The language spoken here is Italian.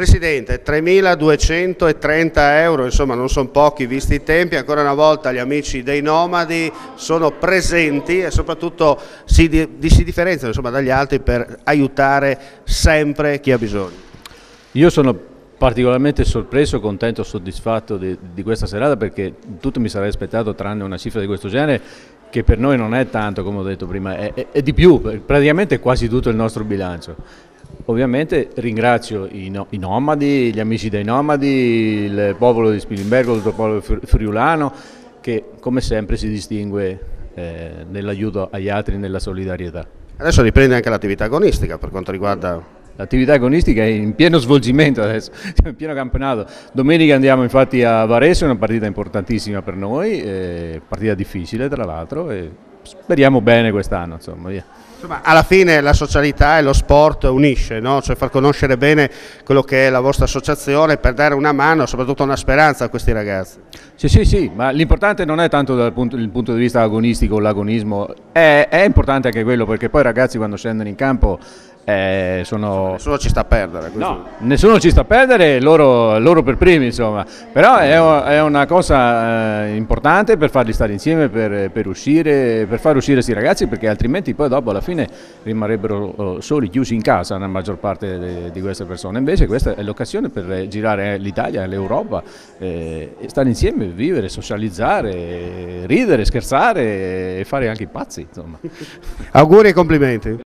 Presidente, 3.230 euro, insomma non sono pochi visti i tempi, ancora una volta gli amici dei Nomadi sono presenti e soprattutto si differenziano insomma, dagli altri per aiutare sempre chi ha bisogno. Io sono particolarmente sorpreso, contento, soddisfatto di questa serata perché tutto mi sarei aspettato tranne una cifra di questo genere che per noi non è tanto, come ho detto prima, è di più, praticamente è quasi tutto il nostro bilancio. Ovviamente ringrazio i Nomadi, gli amici dei Nomadi, il popolo di Spilimbergo, tutto il popolo friulano che come sempre si distingue nell'aiuto agli altri e nella solidarietà. Adesso riprende anche l'attività agonistica per quanto riguarda... L'attività agonistica è in pieno svolgimento adesso, siamo in pieno campionato. Domenica andiamo infatti a Varese, una partita importantissima per noi, partita difficile tra l'altro e speriamo bene quest'anno, insomma, via. Insomma, alla fine la socialità e lo sport unisce, no? Cioè far conoscere bene quello che è la vostra associazione per dare una mano, soprattutto una speranza a questi ragazzi. Sì, ma l'importante non è tanto dal punto di vista agonistico o l'agonismo, è importante anche quello perché poi i ragazzi quando scendono in campo Nessuno ci sta a perdere. No, nessuno ci sta a perdere, loro per primi insomma, però è una cosa importante per farli stare insieme, per uscire, per far uscire questi ragazzi perché altrimenti poi dopo alla fine rimarrebbero soli, chiusi in casa la maggior parte di queste persone, invece questa è l'occasione per girare l'Italia, l'Europa, e stare insieme, vivere, socializzare, ridere, scherzare e fare anche i pazzi insomma. Auguri e complimenti.